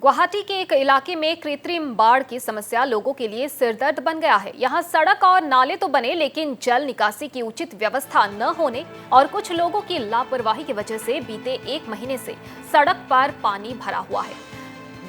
गुवाहाटी के एक इलाके में कृत्रिम बाढ़ की समस्या लोगों के लिए सिरदर्द बन गया है। यहाँ सड़क और नाले तो बने, लेकिन जल निकासी की उचित व्यवस्था न होने और कुछ लोगों की लापरवाही की वजह से बीते एक महीने से सड़क पर पानी भरा हुआ है।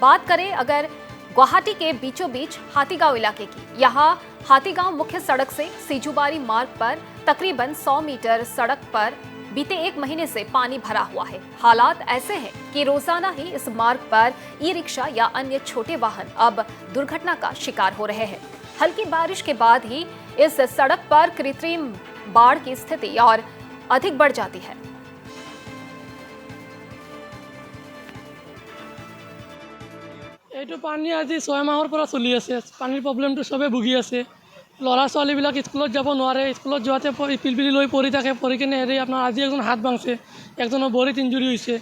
बात करें अगर गुवाहाटी के बीचों बीच हाथीगांव इलाके की, यहाँ हाथीगांव मुख्य सड़क से सीजूबारी मार्ग पर तकरीबन 100 मीटर सड़क पर बीते एक महीने से पानी भरा हुआ है। हालात ऐसे हैं कि रोजाना ही इस मार्ग पर ई रिक्शा या अन्य छोटे वाहन अब दुर्घटना का शिकार हो रहे हैं। हल्की बारिश के बाद ही इस सड़क पर कृत्रिम बाढ़ की स्थिति और अधिक बढ़ जाती है। এইটো পানী আজি 6 মাহৰ পৰা চলি আছে। পানীৰ প্ৰব্লেমটো সবে ভুগি আছে। ল'ৰা ছোৱালীবিলাক স্কুলত যাব নোৱাৰে, স্কুলত যোৱাতে পিলপিলি লৈ পৰি থাকে, পৰি কিনে হেৰি আপোনাৰ আজি একজন হাত ভাঙছে, একজনৰ ভৰিত ইঞ্জুৰি হৈছে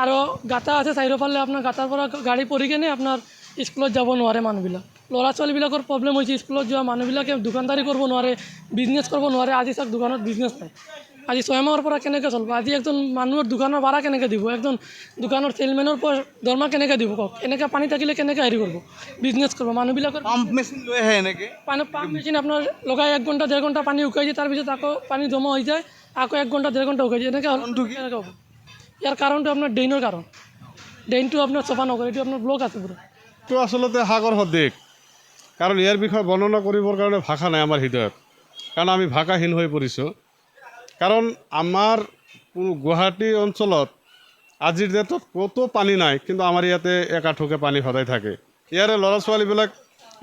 আৰু গাঁতা আছে চাৰিওফালে। আপোনাৰ গাঁতাৰ পৰা গাড়ী পৰি কিনে আপোনাৰ স্কুলত যাব নোৱাৰে মানুহবিলাক। ল'ৰা ছোৱালীবিলাকৰ প্ৰব্লেম হৈছে, স্কুলত যোৱা মানুহবিলাকে দোকানদাৰী কৰিব নোৱাৰে, বিজনেছ কৰিব নোৱাৰে। আজি চাওক দোকানত বিজনেছ নাই। আজি 6 মাহৰ পৰা কেনেকৈ চলিব? আজি একজন মানুহৰ দোকানৰ ভাড়া কেনেকৈ দিব? একজন দোকানৰ চেলমেনৰ দৰমহা কেনেকৈ দিব কওক? এনেকৈ পানী থাকিলে কেনেকৈ হেৰি কৰিব, বিজনেছ কৰিব? মানুহবিলাকৰ পাম্প মেচিন লৈ আহে এনেকৈ পাম্প মেচিন আপোনাৰ লগাই 1 ঘণ্টা 1.5 ঘণ্টা পানী শুকাই দিয়ে, তাৰপিছত আকৌ পানী জমা হৈ যায়, আকৌ 1 ঘণ্টা 1.5 ঘণ্টা শুকাই দিয়ে। এনেকৈ কেনেকৈ হ'ব? ইয়াৰ কাৰণটো আপোনাৰ ড্ৰেইনৰ কাৰণ। ড্ৰেইনটো আপোনাৰ চফা নকৰে, এইটো আপোনাৰ ব্লক আছে পুৰা। এইটো আচলতে সাগৰ সদৃশ, কাৰণ ইয়াৰ বিষয়ে বৰ্ণনা কৰিবৰ কাৰণে ভাষা নাই আমাৰ হৃদয়ত, কাৰণ আমি ভাষাহীন হৈ পৰিছোঁ। কাৰণ আমাৰ গুৱাহাটী অঞ্চলত আজিৰ ডেটত ক'তো পানী নাই, কিন্তু আমাৰ ইয়াতে একাঠুকে পানী সদায় থাকে। ইয়াৰে ল'ৰা ছোৱালীবিলাক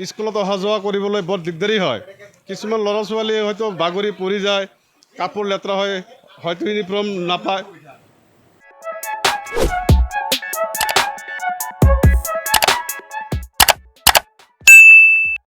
স্কুলত অহা যোৱা কৰিবলৈ বৰ দিগদাৰী হয়। কিছুমান ল'ৰা ছোৱালী হয়তো বাগৰি পৰি যায়, কাপোৰ লেতেৰা হয়, হয়তো ইউনিফৰ্ম নাপায়।